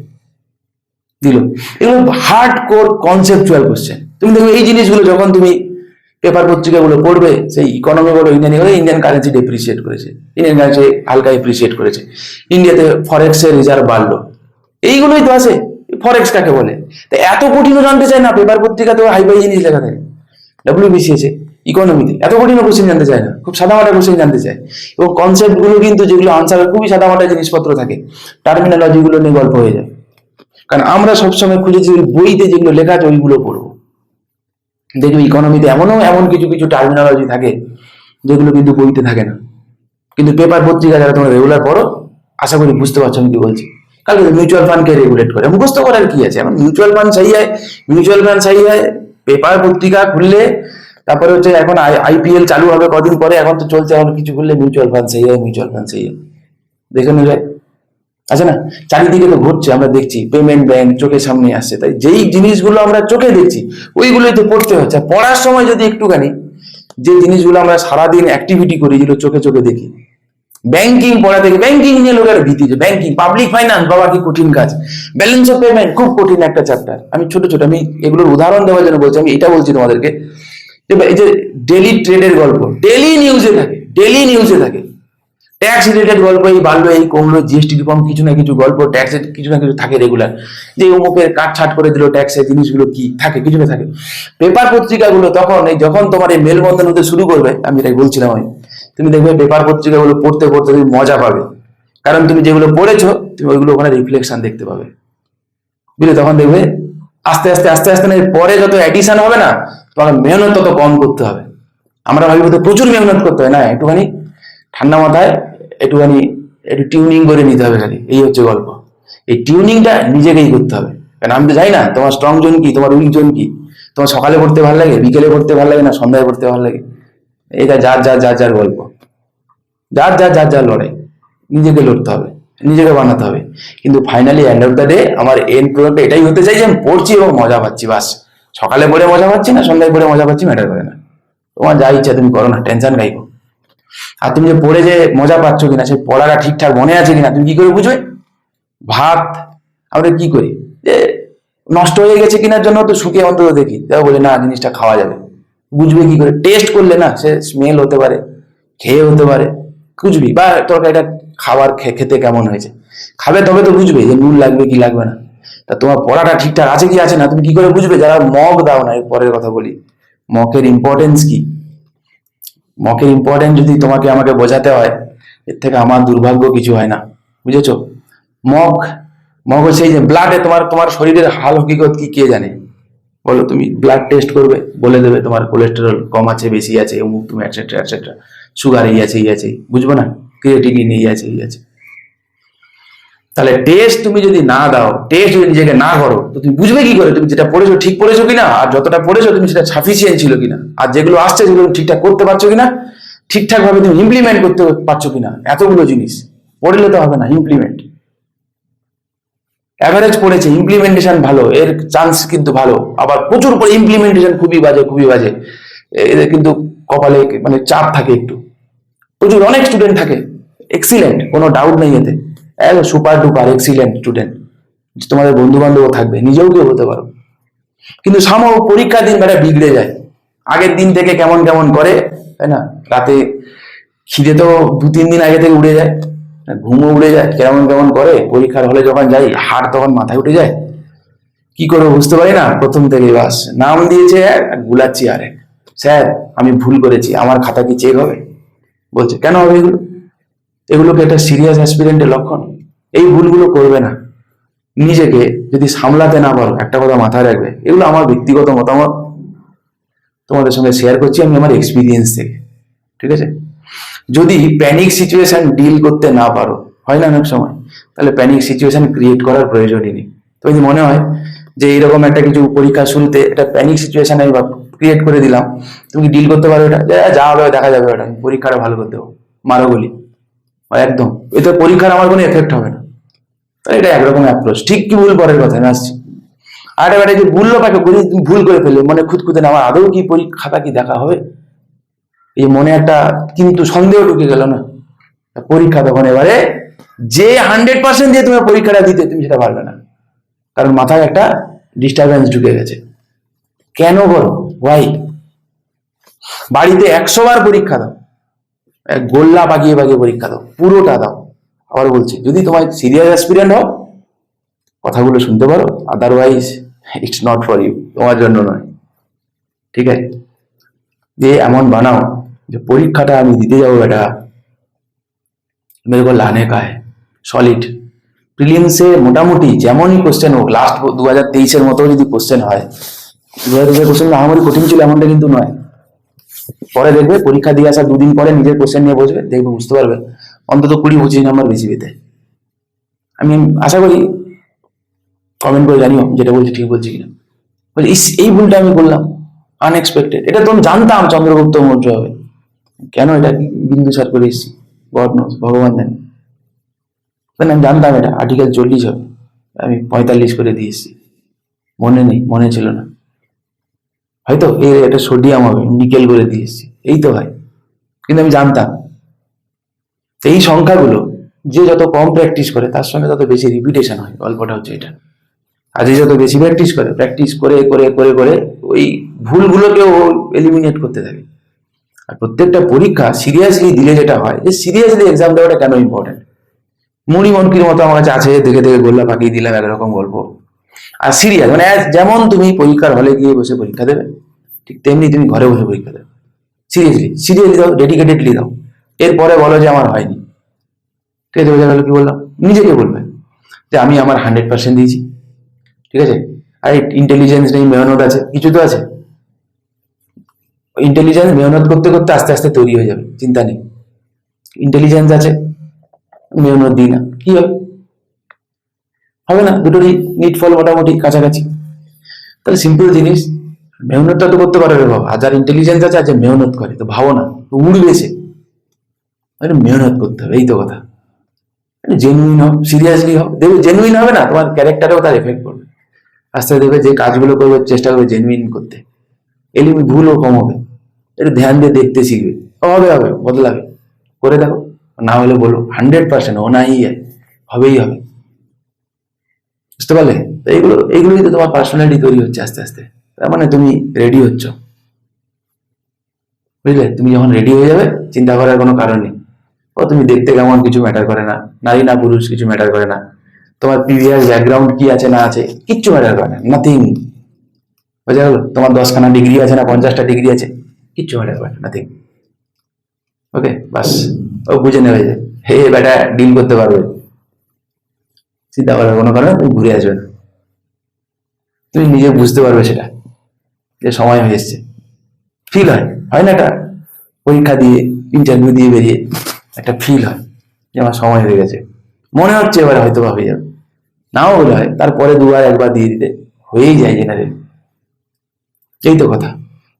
দিল। এগুলো হার্ড কোর কনসেপচুয়াল কোশ্চেন। তুমি দেখবে এই জিনিসগুলো যখন তুমি পেপার পত্রিকাগুলো পড়বে, সেই ইকোনমি বলো, ইন্ডিয়ান কারেন্সি ডেপ্রিসিয়েট করেছে, ইন্ডিয়ান কারেন্সি হালকা এপ্রিসিয়েট করেছে, ইন্ডিয়াতে ফরেক্স এর রিজার্ভ বাড়লো, এইগুলোই তো আছে। ফরেক্স কাকে বলে? তা এত কঠিনও জানতে চায় না, পেপার পত্রিকাতেও হাইফাই জিনিস লেখা থাকে। ডাব্লিউবিসি আছে ইকোনমিতে এত কঠিন কোশ্চেন জানতে চায় না, খুব সাদামাটা কোশ্চেন জানতে চায়। এবং কনসেপ্ট গুলো কিন্তু যেগুলো আনসার খুবই সাদামাটা জিনিসপত্র থাকে, টার্মিনোলজি গুলো নিয়ে গল্প হয়ে যায়। কারণ আমরা সবসময় খুঁজেছি বইতে যেগুলো লেখা আছে ওইগুলো পড়বো। দেখবে ইকোনমিতে এমন কিছু কিছু টার্মিনোলজি থাকে যেগুলো কিন্তু বইতে থাকে না, কিন্তু পেপার পত্রিকা যারা তোমরা রেগুলার পড়ো, আশা করি বুঝতে পারছো আমি কি বলছি। কালকে মিউচুয়াল ফান্ডকে রেগুলেট করে, মুখস্থ করার কি আছে? এখন মিউচুয়াল ফান্ড সেই হয় পেপার পত্রিকা খুললে। তারপরে হচ্ছে এখন আইপিএল চালু হবে কদিন পরে, এখন তো চলছে, এখন কিছু খুললে মিউচুয়াল ফান্ড সেই হয়, দেখে নেবে। আচ্ছা না, চারিদিকে তো ঘুরছে, আমরা দেখছি পেমেন্ট ব্যাংক চোখের সামনে আসছে, তাই যেই জিনিসগুলো আমরা চোখে দেখছি ওইগুলোই তো পড়তে হচ্ছে। পড়ার সময় যদি একটুখানি যে জিনিসগুলো আমরা সারাদিন অ্যাক্টিভিটি করি, যেগুলো চোখে চোখে দেখি, ব্যাংকিং পড়া থেকে, ব্যাংকিং নিয়ে লোকের ভীতি, যে ব্যাংকিং, পাবলিক ফাইন্যান্স, বাবা কি কঠিন কাজ, ব্যালেন্স অফ পেমেন্ট খুব কঠিন একটা চ্যাপ্টার। আমি ছোট আমি এগুলোর উদাহরণ দেওয়ার জন্য বলছি, আমি এটা বলছি তোমাদেরকে যে এই যে ডেলি ট্রেডের গল্প ডেলি নিউজে থাকে, ট্যাক্স রিলেটেড গল্প, এই বাড়লো এই কমলো, জিএসটি রিফর্ম, কিছু না কিছু গল্প, ট্যাক্সের কিছু না কিছু থাকে রেগুলার, যে অমুকের কাট ছাট করে দিল ট্যাক্সের জিনিসগুলো কি থাকে, কিছু না থাকে। পেপার পত্রিকাগুলো তখন যখন তোমার এই মেলবন্ধন হতে শুরু করবে, আমি এটাই বলছিলাম, তুমি দেখবে পেপার পত্রিকাগুলো পড়তে পড়তে তুমি মজা পাবে, কারণ তুমি যেগুলো পড়েছো তুমি ওইগুলো ওখানে রিফ্লেকশন দেখতে পাবে, বুঝলে? তখন দেখবে আস্তে আস্তে পরে যত অ্যাডিশন হবে না, তোমার মেহনত তত কম করতে হবে। আমরা ভাবি তো প্রচুর মেহনত করতে হয় না, একটুখানি ঠান্ডা মাথায় একটুখানি একটু টিউনিং করে নিতে হবে খালি, এই হচ্ছে গল্প। এই টিউনিংটা নিজেকেই করতে হবে, কারণ আমি তো জানি না তোমার স্ট্রং জোন কি, তোমার উইক জোন কি। তোমার সকালে পড়তে ভালো লাগে, বিকেলে পড়তে ভালো লাগে, না সন্ধ্যায় পড়তে ভালো লাগে, এটা যার গল্প, যার লড়াই। নিজেকে লড়তে হবে, নিজেকে বানাতে হবে। কিন্তু finally end of the day আমার এন্ড প্রোডাক্ট এটাই হতে চাই যে আমি পড়ছি এবং মজা পাচ্ছি, বাস। সকালে পড়ে মজা পাচ্ছি না সন্ধ্যায় পড়ে মজা পাচ্ছি ম্যাটার করে না। তোমার যা ইচ্ছা তুমি করো না, টেনশন গাইবো। আর তুমি যে পড়ে যে মজা পাচ্ছ কিনা, সেই পড়াটা ঠিকঠাক মনে আছে কিনা তুমি কি করে বুঝবে? ভাত আমরা কি করি যে নষ্ট হয়ে গেছে কিনার জন্য তো শুকিয়ে অন্তত দেখি, তাও বলে না জিনিসটা খাওয়া যাবে। বুঝবে কি করে? টেস্ট করলে না, সে স্মেল হতে পারে, খেয়ে হতে পারে, বুঝবি। বা তরকারিটা খাবার খেতে কেমন হয়েছে, খাবে তবে তো বুঝবে যে নুন লাগবে কি লাগবে না। তা তোমার পড়াটা ঠিকঠাক আছে কি আছে না তুমি কি করে বুঝবে? যারা মক দাও না, এর পরের কথা বলি, মকের ইম্পর্টেন্স কি। মকের ইম্পর্টেন্স যদি তোমাকে আমাকে বোঝাতে হয়, এর থেকে আমার দুর্ভাগ্য কিছু হয় না, বুঝেছো? মক মক হচ্ছে এই যে ব্লাডে তোমার তোমার শরীরের হাল হকিকত কি কে জানে? বলো, তুমি ব্লাড টেস্ট করবে, বলে দেবে তোমার কোলেস্টেরল কম আছে, বেশি আছে, অমুক তুমি এটসেট্রা এটসেট্রা, সুগার এই আছে, বুঝবো না, ক্রিয়েটিনিন এই আছে। তাহলে টেস্ট তুমি যদি না দাও, টেস্ট যদি নিজেকে না করো, তো তুমি বুঝবে কি করে তুমি যেটা পড়েছো ঠিক পড়েছো কিনা, আর যতটা পড়েছো তুমি সেটা সাফিসিয়েন্ট ছিল কিনা, আর যেগুলো আসছে সেগুলো ঠিকঠাক করতে পারছো কিনা, ঠিকঠাক ভাবে তুমি ইমপ্লিমেন্ট করতে পারছো কিনা। এতগুলো জিনিস পড়লে তো হবে না, ইমপ্লিমেন্ট। অ্যাভারেজ পড়েছে, ইমপ্লিমেন্টেশন ভালো, এর চান্স কিন্তু ভালো। আবার প্রচুর পরে ইমপ্লিমেন্টেশন খুবই বাজে, এদের কিন্তু কপালে মানে চাপ থাকে একটু। প্রচুর অনেক স্টুডেন্ট থাকে এক্সিলেন্ট, কোনো ডাউট নেই এতে, সুপার ডুপার এক্সিলেন্ট স্টুডেন্ট। তোমাদের বন্ধু বান্ধব থাকবে, নিজেও কেউ হতে পারো। কিন্তু সামহ পরীক্ষার দিন বেটা বিগড়ে যায়, আগের দিন থেকে কেমন কেমন করে, তাই না? রাতে খিদে তো 2-3 দিন আগে থেকে উড়ে যায়, ঘুমও উড়ে যায়, কেমন কেমন করে। পরীক্ষার হলে যখন যাই, হাড় তখন মাথায় উঠে যায়, কি করবো বুঝতে পারি না। প্রথম থেকে বাস নাম দিয়েছে এক, আর গুলাচ্ছি আরেক। স্যার আমি ভুল করেছি, আমার খাতা কি চেক হবে? বলছে কেন হবে এগুলো? এগুলোকে একটা সিরিয়াস অ্যাসপিরেন্টের লক্ষণ। এই ভুলগুলো করবে না। নিজেকে যদি সামলাতে না পারো, একটা কথা মাথায় রাখবে, এগুলো আমার ব্যক্তিগত মতামত, তোমাদের সঙ্গে শেয়ার করছি আমি আমার এক্সপিরিয়েন্স থেকে, ঠিক আছে? যদি প্যানিক সিচুয়েশন ডিল করতে না পারো, হয় না অনেক সময়, তাহলে প্যানিক সিচুয়েশন ক্রিয়েট করার প্রয়োজনই নেই। তো যদি মনে হয় যে এইরকম একটা কিছু পরীক্ষা শুরুতে একটা প্যানিক সিচুয়েশন আমি ক্রিয়েট করে দিলাম, তুমি ডিল করতে পারো এটা, যা হবে দেখা যাবে, ওটা পরীক্ষাটা ভালো করতে হবে, মারো বলি একদম, এতে পরীক্ষার আমার কোনো এফেক্ট হবে না। তাহলে এটা একরকম অ্যাপ্রোচ। ঠিক কি ভুল পরের কথা আমি আসছি। আর এবারে যে ভুল পাকে করি, তুমি ভুল করে ফেলে মনে খুঁতখুঁতে না, আমার আদৌ কি পরীক্ষাটা কি দেখা হবে, এই মনে একটা কিন্তু সন্দেহ ঢুকে গেল না, পরীক্ষা তখন এবারে যে 100% দিয়ে তুমি পরীক্ষাটা দিতে, তুমি সেটা পারবে না, কারণ মাথায় একটা ডিস্টারবেন্স ঢুকে গেছে। কেন বলো? ওয়াই? বাড়িতে 100 বার পরীক্ষা দাও, গোল্লা বাগিয়ে পরীক্ষা দাও, পুরোটা দাও। আবার বলছি, যদি তোমার সিরিয়াস অ্যাসপিরেন্ট হও, কথাগুলো শুনতে পারো, otherwise it's not for you, তোমার জন্য নয়, ঠিক আছে? যে এমন বানাও যে পরীক্ষাটা আমি দিতে যাবো, এটা मेरे को लाने का है সলিড। প্রিলিমসে মোটামুটি যেমনই কোশ্চেন হোক, লাস্ট 2023-এর মতো যদি কোশ্চেন হয়, 2023-এর কোশ্চেন আমারই কঠিন ছিল এমনটা কিন্তু নয়। পরে দেখবে পরীক্ষা দিয়ে আসার 2 দিন পরে নিজের কোশ্চেন নিয়ে বসবে, দেখবে বুঝতে পারবে অন্তত 20-25 নাম্বার বেশি পেতে। আমি আশা করি, কমেন্ট করে জানিও যেটা বলছি ঠিক বলছি কিনা। বলে এই ভুলটা আমি করলাম, আনএক্সপেক্টেড। এটা তো আমি জানতাম চন্দ্রগুপ্ত মৌর্য হবে, কেন এটা বিন্দুসার করে এসেছি, গড নোস, ভগবান জানে। আমি জানতাম এটা আর্টিকেল 40 হবে, আমি 45 করে দিয়ে এসেছি, মনে নেই, মনে ছিল না। হয়তো এটা সোডিয়াম হবে, নিকেল করে দিয়ে এসেছি, এই তো হয়। কিন্তু আমি জানতাম এই সংখ্যাগুলো যে যত কম প্র্যাকটিস করে তার সঙ্গে তত বেশি রিপিটেশন হয়, গল্পটা হচ্ছে এটা। আর যে যত বেশি প্র্যাকটিস করে করে করে করে ওই ভুলগুলোকেও এলিমিনেট করতে থাকে। আর প্রত্যেকটা পরীক্ষা সিরিয়াসলি দিলে যেটা হয়, যে সিরিয়াসলি এক্সাম দেওয়াটা কেন ইম্পর্টেন্ট। মুড়ি মনকির মতো আমার কাছে আছে, দেখে দেখে গোল্লা পাকিয়ে দিলাম, একরকম গল্প। আর সিরিয়াস মানে যেমন তুমি পরীক্ষার হলে গিয়ে বসে পরীক্ষা দেবে, ঠিক তেমনি তুমি ঘরে বসে পরীক্ষা দেবে। সিরিয়াসলি দাও, ডেডিকেটেডলি দাও। এরপরে বলো যে আমার হয়নি, ঠিক আছে? বোঝা গেল কি বললাম? নিজেকে বলবে যে আমি আমার 100% দিয়েছি, ঠিক আছে? আর ইন্টেলিজেন্স নেই, মেহনত আছে, কিছু তো আছে। ইন্টেলিজেন্স মেহনত করতে করতে আস্তে আস্তে তৈরি হয়ে যাবে, চিন্তা নেই। ইন্টেলিজেন্স আছে, মেহনত দিই না, কি হবে? হবে না, দুটোরই নিট ফল মোটামুটি কাছাকাছি। তাহলে সিম্পল জিনিস, মেহনতটা তো করতে পারবে বাবা, হাজার ইন্টেলিজেন্স আছে, আজ মেহনত করে তো ভাবো না তো উড়বে সে। মেহনত করতে হবে, এই তো কথা। জেনুইন হও, সিরিয়াসলি হও, দেখবে জেনুইন হবে না, তোমার ক্যারেক্টারেও তার এফেক্ট করবে। আস্তে দেখবে যে কাজগুলো করবে চেষ্টা করবে জেনুইন করতে, এলিমি ভুলও কম হবে। একটু ধ্যান দিয়ে দেখতে শিখবে, হবে হবে, বদলাবে, করে দেখো। না হলে বলো, 100% ও নাই হবেই হবে। বুঝতে পারলে? তো এইগুলোই তো তোমার পার্সোনালিটি তৈরি হচ্ছে আস্তে আস্তে। তার মানে তুমি রেডি হচ্ছ, বুঝলে? তুমি যখন রেডি হয়ে যাবে, চিন্তা করার কোনো কারণ নেই। ও তুমি দেখতে কেমন কিছু ম্যাটার করে না, নারী না পুরুষ কিছু ম্যাটার করে না, তোমার প্রিভিয়াস ব্যাকগ্রাউন্ড কি আছে না আছে কিচ্ছু ম্যাটার করে না, নাথিং। বোঝা গেল? তোমার 10খানা ডিগ্রি আছে না 50টা ডিগ্রি আছে, কিচ্ছু ম্যাটার করে না, নাথিং। ওকে, বাস। ও বুঝে নেবে যে হে বেটা ডিল করতে পারবে, চিন্তা করার কোনো কারণে তুমি ঘুরে আসবে না। তুমি নিজে বুঝতে পারবে সেটা, যে সময় হয়ে এসছে। ফিল হয় না? একটা পরীক্ষা দিয়ে ইন্টারভিউ দিয়ে বেরিয়ে একটা ফিল হয় যে আমার সময় হয়ে গেছে, মনে হচ্ছে এবারে হয়তো বা হয়ে যাবে, নাও হলে হয়, তারপরে দুবার একবার দিয়ে দিতে হয়েই যায় জেনারেলি। এই তো কথা।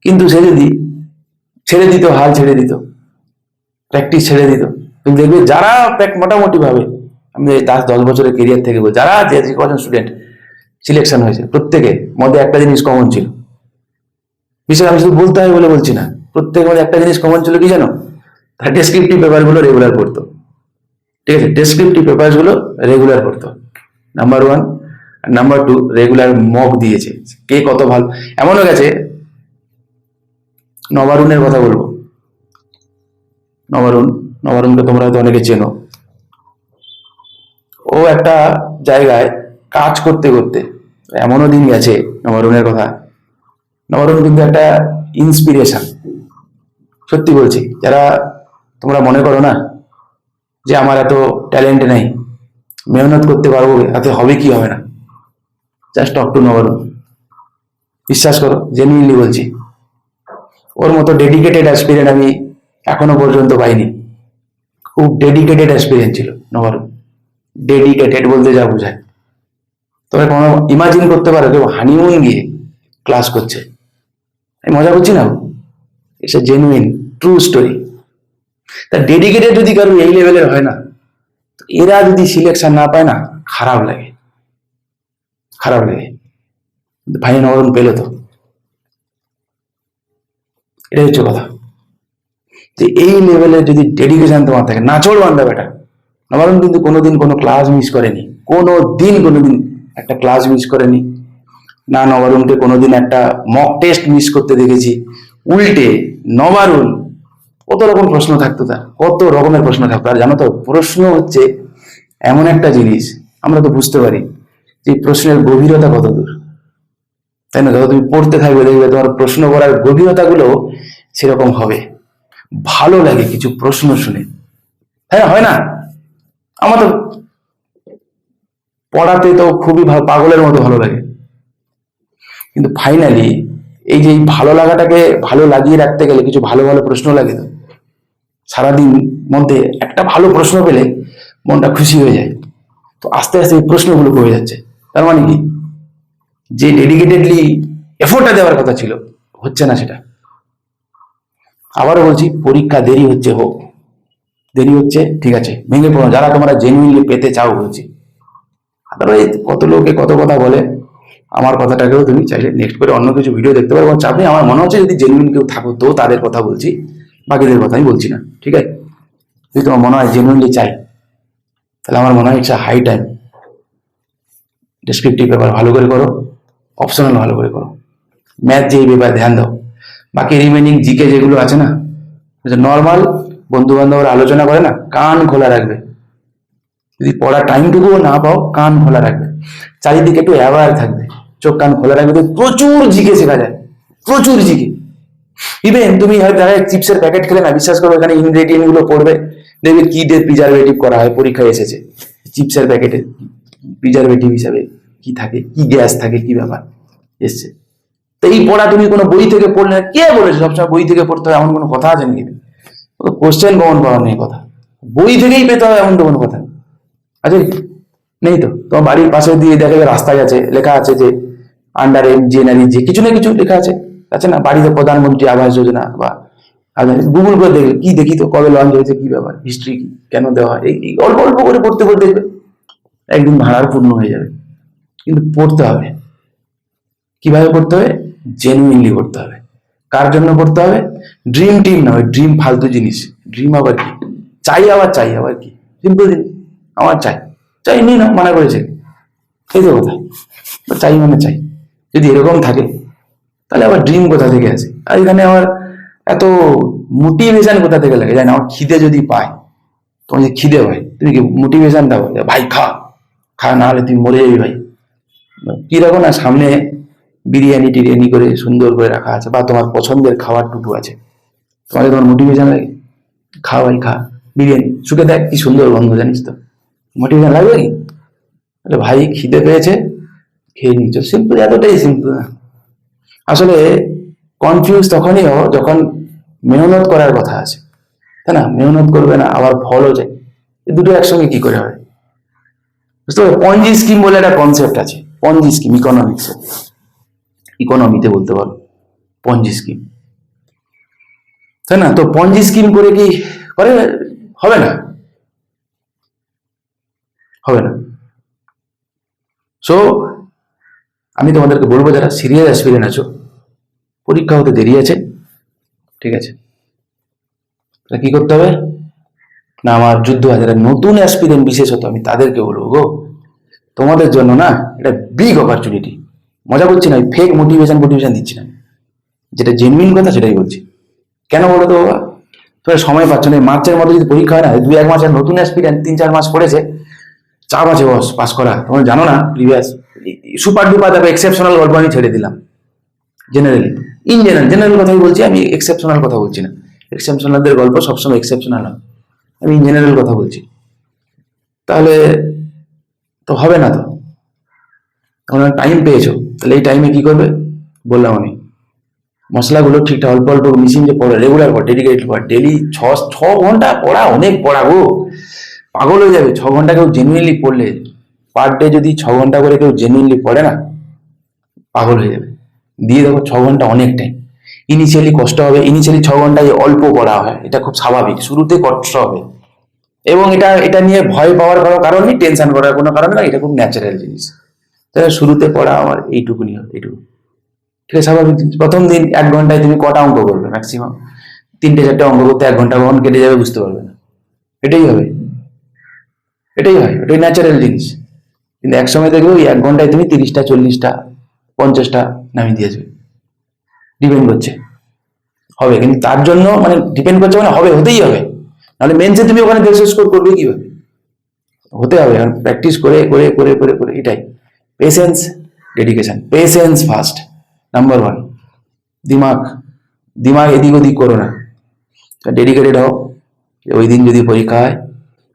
কিন্তু সে যদি ছেড়ে দিত, হাল ছেড়ে দিত, প্র্যাকটিস ছেড়ে দিত, তুমি দেখবে যারা মোটামুটি ভাবে, আমি 10 বছরের কেরিয়ার থেকে বলছি, যারা যে কজন স্টুডেন্ট সিলেকশন হয়েছে প্রত্যেকের মধ্যে একটা জিনিস কমন ছিল। বিশেষ আমি শুধু বলতে হয় বলে বলছি না, প্রত্যেকের মধ্যে একটা জিনিস কমন ছিল, কি জানো? তার ডেসক্রিপটিভ পেপার গুলো রেগুলার পড়তো। ঠিক আছে, ডেসক্রিপটিভ পেপার গুলো রেগুলার পড়তো, নাম্বার 1। নাম্বার 2, রেগুলার মক দিয়েছে। কে কত ভালো, এমনও গেছে, নবারুণের কথা বলবো। নবারুণকে তোমরা হয়তো অনেকে চেনো। ও একটা জায়গায় কাজ করতে করতে এমনও দিন গেছে, নবারুণের কথা, নবারুণ কিন্তু একটা ইন্সপিরেশন। সত্যি বলছি, যারা তোমরা মনে করো না যে আমার এত ট্যালেন্ট নেই, মেহনত করতে পারবো, এতে হবে কি হবে না, জাস্ট টক টু নবারুণ। বিশ্বাস করো, জেনুইনলি বলছি, ওর মতো ডেডিকেটেড অ্যাসপিরেন্ট আমি এখনো পর্যন্ত পাইনি। খুব ডেডিকেটেড অ্যাসপিরেন্ট ছিল নবারুণ। ডেডিকেটেড বলতে যা বোঝায়, তবে কোনো ইমাজিন করতে পারো কেউ হানিমুন গিয়ে ক্লাস করছে? আমি মজা করছি না, it's a genuine true story. তা ডেডিকেটেড যদি কারো এই লেভেলের হয় না, এরা যদি সিলেকশন না পায় না, খারাপ লাগে, খারাপ লাগে। ভাই নবরণ পেলো তো, এটাই হচ্ছে কথা। যে এই লেভেলের যদি ডেডিকেশন তোমার থাকে, নাচড় বান্ধব এটা। নবরণ কিন্তু কোনোদিন কোনো ক্লাস মিস করেনি, কোনোদিন একটা ক্লাস মিস করেনি না। নবারুণকে কোনোদিন একটা মক টেস্ট মিস করতে দেখেছি। উল্টে নবারুণ কত রকম প্রশ্ন থাকতো, তার কত রকমের প্রশ্ন থাকতো। আর জানো তো, প্রশ্ন হচ্ছে এমন একটা জিনিস, আমরা তো বুঝতে পারি যে প্রশ্নের গভীরতা কত দূর, তাই না? যত তুমি পড়তে থাকবে দেখবে তোমার প্রশ্ন করার গভীরতা গুলো সেরকম হবে। ভালো লাগে কিছু প্রশ্ন শুনে, হ্যাঁ হয় না? আমার তো পড়াতে তো খুবই পাগলের মতো ভালো লাগে, কিন্তু ফাইনালি এই যে ভালো লাগাটাকে ভালো লাগিয়ে রাখতে গেলে কিছু ভালো ভালো প্রশ্ন লাগে। তো সারাদিন মধ্যে একটা ভালো প্রশ্ন পেলে মনটা খুশি হয়ে যায়। তো আস্তে আস্তে এই প্রশ্নগুলো কমে যাচ্ছে। তার মানে কি, যে ডেডিকেটেডলি এফোর্টটা দেওয়ার কথা ছিল, হচ্ছে না সেটা। আবারও বলছি, পরীক্ষা দেরি হচ্ছে, হোক, দেরি হচ্ছে, ঠিক আছে, ভেঙে পড়ো। যারা তোমরা জেনুইনলি পেতে চাও বলছি, আদারওয়াইজ কত লোকে কত কথা বলে, আমার কথাটাকেও তুমি চাইলে নেক্সট করে অন্য কিছু ভিডিও দেখতে পারো, চাপ নেই। আমার মনে হচ্ছে যদি জেনুইন কেউ থাকো তো তাদের কথা বলছি, বাকিদের কথা আমি বলছি না, ঠিক আছে? যদি তোমার মনে হয় জেনুইনলি চাই, তাহলে আমার মনে হয় it's high time descriptive paper ভালো করে করো, অপশনাল ভালো করে করো, ম্যাথ যে পেপার ধ্যান দাও। বাকি রিমেনিং জিকে যেগুলো আছে না, নর্মাল বন্ধু বান্ধবরা আলোচনা করে না, কান খোলা রাখবে। যদি পড়ার টাইমটুকুও না পাও, কান খোলা রাখবে, চারিদিকে একটু অ্যাওয়ার থাকবে, চোখ কান খোলা রাখবে, তো প্রচুর জিকে শেখা যায়, প্রচুর জিকে। ইভেন তুমি হয়তো চিপসের প্যাকেট খেলে না, বিশ্বাস করো, এখানে ইনগ্রেডিয়েন্ট গুলো পড়বে, দেখবে কি দিয়ে প্রিজারভেটিভ করা হয়, পরীক্ষায় এসেছে চিপসের প্যাকেটে প্রিজারভেটিভ হিসাবে কি থাকে, কি গ্যাস থাকে, কি ব্যাপার এসছে। তো এই পড়া তুমি কোনো বই থেকে পড়লে, কে বলেছে সবসময় বই থেকে পড়তে হবে, এমন কোনো কথা আছে নাকি? কোশ্চেন কমন পাওয়ার নেই কথা। বই থেকেই পেতে হবে এমন তো কোনো কথা আচ্ছা নেই। তো তোমার বাড়ির পাশে দিয়ে দেখা যায় রাস্তায় আছে লেখা আছে যে আন্ডার এনজিনিয়ারিং যে কিছু না কিছু লেখা আছে, আছে না, বাড়িতে প্রধানমন্ত্রী আবাস যোজনা বা গুগল করে দেখবে, কি দেখি তো কবে লঞ্চ হয়েছে, কি ব্যাপার, হিস্ট্রি কি, কেন দেওয়া হয়, এই অল্প অল্প করে পড়তে পড়তে দেখবে একদিন ভাড়ার পূর্ণ হয়ে যাবে। কিন্তু পড়তে হবে, কিভাবে পড়তে হবে, জেনুইনলি পড়তে হবে। কার জন্য পড়তে হবে? ড্রিম টিম না, ওই ড্রিম ফালতু জিনিস। ড্রিম আবার কি, চাই আবার কি, সিম্পল জিনিস, আমার চাই, চাই নি না মানা করেছে, এই তো কথা, চাই মানে চাই। যদি এরকম থাকে তাহলে আবার ড্রিম কোথা থেকে আসে? আর এখানে আমার এত মোটিভেশন কোথা থেকে লাগে জানি না। আমার খিদে যদি পায়, তোমার যে খিদে হয়, তুমি কি মোটিভেশন দাও যে ভাই খা, খা না হলে তুমি মরে যাবি ভাই, কি রাখো না সামনে বিরিয়ানি টিরিয়ানি করে সুন্দর করে রাখা আছে, বা তোমার পছন্দের খাবার টুকু আছে, তোমার মোটিভেশন লাগে, খা ভাই খা বিরিয়ানি, শুকে দেখ কি সুন্দর গন্ধ, জানিস তো, মোটিভেশন লাগবে কি? আরে ভাই খিদে পেয়েছে, খেয়ে নিচ্ছ, সিম্পল, এতটাই সিম্পল। আসলে কনফিউজ তখনই হও যখন মেহনত করার কথা আছে, তাই না? মেহনত করবে না আবার ফলও যায়, এই দুটো একসঙ্গে কি করে হয়? বুঝতে পারো, পঞ্জি স্কিম বলে একটা কনসেপ্ট আছে, পঞ্জি স্কিম, ইকোনমিক্সে, ইকোনমিতে বলতে পারো পঞ্জি স্কিম, তাই না? তো পঞ্জি স্কিম করে কি করে? হবে না, হবে না। সো আমি তোমাদেরকে বলবো, যারা সিরিয়াস অ্যাসপিরেন্ট আছো, পরীক্ষা হতে দেরি আছে, ঠিক আছে, তাহলে কি করতে হবে না, আমার যুদ্ধ হাজারের নতুন অ্যাসপিরেন্ট বিশেষত আমি তাদেরকে বলবো, গো তোমাদের জন্য না এটা বিগ অপরচুনিটি। মজা করছি না, ফেক মোটিভেশন মোটিভেশন দিচ্ছি না, যেটা জেনুইন কথা সেটাই বলছি। কেন বলো তো বাবা? তোমরা সময় পাচ্ছ না, মার্চের মধ্যে যদি পরীক্ষা হয় না, 2-1 মাসের নতুন অ্যাসপিরেন্ট 3-4 মাস পড়েছে, চাপ আছে বস পাস করা, তোমরা জানো না প্রিভিয়াস সুপার ডুপার দেখো, এক্সেপশনাল গল্প আমি ছেড়ে দিলাম, জেনারেলি ইন জেনারেল কথাই বলছি আমি, এক্সেপশনাল কথা বলছি না, এক্সেপশনালদের গল্প সবসময় এক্সেপশনাল হয়, আমি ইন জেনারেল কথা বলছি। তাহলে তো হবে না, তো তোমরা টাইম পেয়েছো, তাহলে এই টাইমে কি করবে বললাম আমি, মশলাগুলো ঠিকঠাক অল্প অল্প মিশিয়ে যে পড়ে, রেগুলার পড়, ডেডিকেটেড পড়, ডেলি 6 ঘন্টা পড়া, অনেক পড়া গো, পাগল হয়ে যাবে। 6 ঘন্টা কেউ জেনুইনলি পড়লে, পার ডে যদি 6 ঘন্টা করে কেউ জেনুইনলি পড়ে না, পাগল হয়ে যাবে। দিয়ে দেখো 6 ঘন্টা অনেক টাইম, ইনিশিয়ালি কষ্ট হবে, ইনিশিয়ালি 6 ঘন্টায় অল্প পড়া হয়, এটা খুব স্বাভাবিক, শুরুতে কষ্ট হবে, এবং এটা এটা নিয়ে ভয় পাওয়ার কোনো কারণ নেই, টেনশন করার কোনো কারণ নেই, এটা খুব ন্যাচারাল জিনিস। তাহলে শুরুতে পড়া আমার এইটুকুনি হবে, এইটুকু, ঠিক আছে, স্বাভাবিক জিনিস। প্রথম দিন 1 ঘন্টায় তুমি কটা অঙ্ক করবে? ম্যাক্সিমাম 3-4টে অঙ্ক করতে 1 ঘন্টা কখন কেটে যাবে বুঝতে পারবে না, এটাই হবে, এটাই হয়, এটাই ন্যাচারাল জিনিস। কিন্তু একসময় দেখবে ওই 1 ঘন্টায় তুমি 30টা 40টা 50টা নামিয়ে দিয়েছো, ডিপেন্ড করছে, হবে। কিন্তু তার জন্য মানে ডিপেন্ড করছে মানে হবে, হতেই হবে, নাহলে মেনসে তুমি ওখানে 150 স্কোর করবে কিভাবে? হতে হবে, কারণ প্র্যাকটিস করে করে করে করে করে, এটাই patience, dedication, patience first, number 1। দিমাগ, দিমাগ এদিক ওদিক করো না, ডেডিকেটেড হও, ওই দিন যদি পরীক্ষা হয়,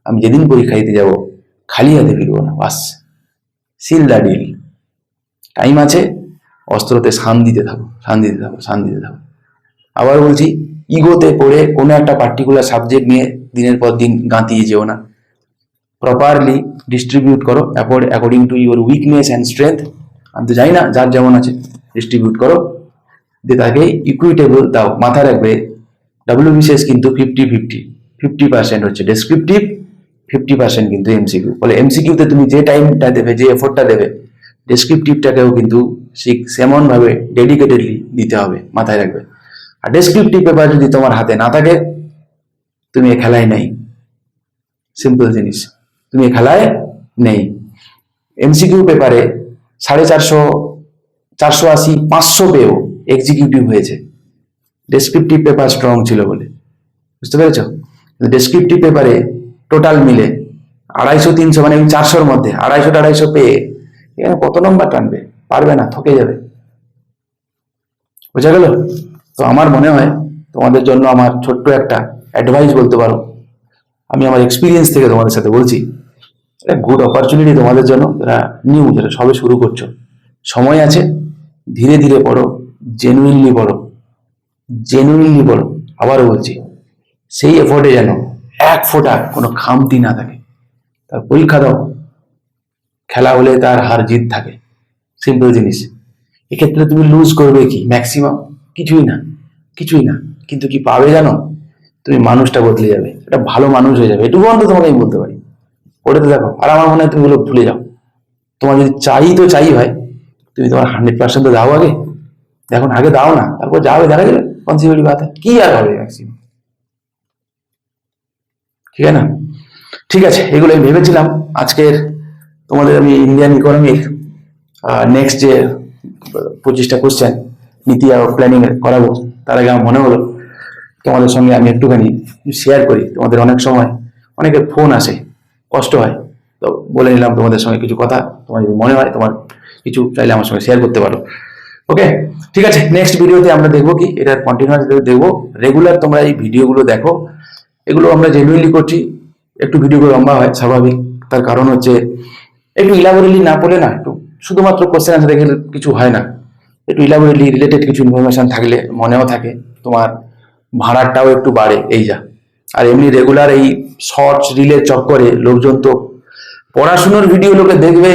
আমি যেদিন পরীক্ষা দিতে যাবো খালি হাতে ফিরবো না, বাস, সিল দ্য ডিল। টাইম আছে, অস্ত্রতে শান দিতে থাকো, শান দিতে থাকো, শান দিতে থাকো। আবার বলছি, ইগোতে পড়ে কোনো একটা পার্টিকুলার সাবজেক্ট নিয়ে দিনের পর দিন গাঁতিয়ে যেও না, প্রপারলি ডিস্ট্রিবিউট করো according to your weakness and strength. আমি তো জানি না, যার যেমন আছে ডিস্ট্রিবিউট করো, দিয়ে তাকে ইকুইটেবল দাও। মাথায় রাখবে, WBCS কিন্তু 50-50, 50% হচ্ছে ডেসক্রিপটিভ, 50% কিন্তু এমসিকিউ। ফলে এমসিকিউতে তুমি যে টাইমটা দেবে, যে এফোর্টটা দেবে, ডেসক্রিপটিভটাকেও কিন্তু সেমন ভাবে ডেডিকেটেডলি দিতে হবে, মাথায় রাখবে। আর ডেসক্রিপটিভ পেপার যদি তোমার হাতে না থাকে, তুমি এ খেলায় নেই, সিম্পল জিনিস, তুমি এ খেলায় নেই। এমসিকিউ পেপারে 450, 480, 500 পেয়েও এক্সিকিউটিভ হয়েছে, ডেসক্রিপটিভ পেপার স্ট্রং ছিল বলে, বুঝতে পেরেছ? ডেসক্রিপটিভ পেপারে টোটাল মিলে 250-300, মানে 400-র মধ্যে 250-250 পেয়ে এখানে কত নম্বর টানবে? পারবে না, থকে যাবে, বোঝা গেল? তো আমার মনে হয় তোমাদের জন্য আমার ছোট্ট একটা অ্যাডভাইস বলতে পারো, আমি আমার এক্সপিরিয়েন্স থেকে তোমাদের সাথে বলছি, গুড অপরচুনিটি তোমাদের জন্য, যারা নিউ, যারা সবে শুরু করছো, সময় আছে, ধীরে ধীরে পড়ো, জেনুইনলি পড়ো, জেনুইনলি পড়ো। আবারও বলছি, সেই এফোর্টে যেন এক ফোঁটা কোনো খামতি না থাকে। তার পরীক্ষা দাও, খেলা হলে তার হার জিত থাকে, সিম্পল জিনিস। এক্ষেত্রে তুমি লুজ করবে কি? ম্যাক্সিমাম কিছুই না, কিছুই না। কিন্তু কি পাবে জানো? তুমি মানুষটা বদলে যাবে, একটা ভালো মানুষ হয়ে যাবে। এটুকু অন্তত তোমাকে আমি বলতে পারি। পড়ে তো দেখো, আর আমার মনে হয় তুমি ওগুলো ভুলে যাও। তোমার যদি চাই তো চাই হয়, তুমি তোমার 100% তো দাও আগে। এখন আগে দাও না, তারপর যাবে, দেখা যাবে কনসিকুয়েন্ট বাত কি আর হবে ম্যাক্সিমাম। ঠিক আছে না? ঠিক আছে, এগুলো আমি ভেবেছিলাম আজকের তোমাদের আমি ইন্ডিয়ান ইকোনমির নেক্সট যে 25টা কোশ্চেন নীতি আর প্ল্যানিং করাবো, তার আগে আমার মনে হলো তোমাদের সঙ্গে আমি একটুখানি শেয়ার করি। তোমাদের অনেক সময় অনেকের ফোন আসে, কষ্ট হয়, তো বলে নিলাম তোমাদের সঙ্গে কিছু কথা। তোমার যদি মনে হয় তোমার কিছু চাইলে আমার সঙ্গে শেয়ার করতে পারো। ওকে, ঠিক আছে। নেক্সট ভিডিওতে আমরা দেখবো কি, এটার কন্টিনিউয়াস দেখবো। রেগুলার তোমরা এই ভিডিওগুলো দেখো, এগুলো আমরা জেনুইনলি করছি। একটু ভিডিওগুলো লম্বা হয়, স্বাভাবিক। তার কারণ হচ্ছে একটু ইলাবোরেটলি না পড়লে না, একটু শুধুমাত্র কোশ্চেন আনসার দেখে কিছু হয় না। একটু ইলাবোরেটলি রিলেটেড কিছু ইনফরমেশন থাকলে মনেও থাকে, তোমার ভাড়াটাও একটু বাড়ে, এই যা। আর এমনি রেগুলার এই শর্টস রিলের চক্করে লোকজন তো পড়াশোনার ভিডিও লোকে দেখবে,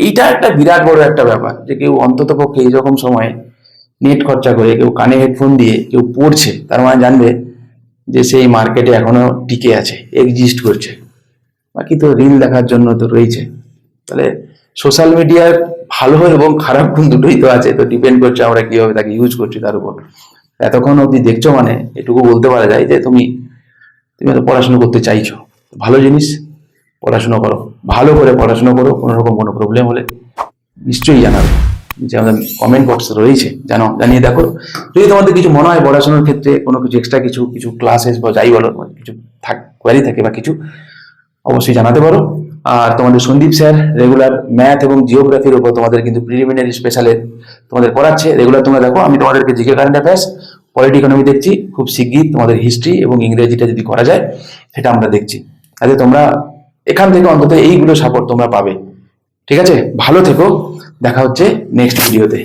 এইটা একটা বিরাট বড় একটা ব্যাপার। যে কেউ অন্তত পক্ষে এইরকম সময় নেট খরচা করে, কেউ কানে হেডফোন দিয়ে কেউ পড়ছে, তার মানে জানবে যে সেই মার্কেটে এখনো টিকে আছে, এক্সিস্ট করছে। বাকি তো রিল দেখার জন্য তো রয়েছে। তাহলে সোশ্যাল মিডিয়ার ভালো এবং খারাপ গুণ দুটোই তো আছে, তো ডিপেন্ড করছে আমরা কিভাবে তাকে ইউজ করছি তার উপর। এতক্ষণ অব্দি দেখছো মানে এটুকু বলতে পারা যায় যে তুমি তো পড়াশোনা করতে চাইছো, ভালো জিনিস। পড়াশোনা করো, ভালো করে পড়াশোনা করো। কোনো রকম কোনো প্রবলেম হলে নিশ্চয়ই জানাবে, যে আমাদের কমেন্ট বক্স রয়েছে, জানিয়ে দেখো। যদি তোমাদের কিছু মনে হয় পড়াশোনার ক্ষেত্রে কোনো কিছু এক্সট্রা কিছু ক্লাসেস বা যাই বলো, কিছু কোয়ারি থাকে বা কিছু, অবশ্যই জানাতে পারো। আর তোমাদের সন্দীপ স্যার রেগুলার ম্যাথ এবং জিওগ্রাফির উপর তোমাদের কিন্তু প্রিলিমিনারি স্পেশালে তোমাদের পড়াচ্ছে। রেগুলার তোমরা দেখো। আমি তোমাদেরকে GK current affairs, polity economy দেখছি। খুব শিগগির তোমাদের হিস্ট্রি এবং ইংরেজিটা যদি করা যায়, সেটা আমরা দেখছি। তাহলে তোমরা এখান থেকে অন্তত এইগুলো সাপোর্ট তোমরা পাবে। ঠিক আছে, ভালো থেকো। দেখা হচ্ছে নেক্সট ভিডিওতে।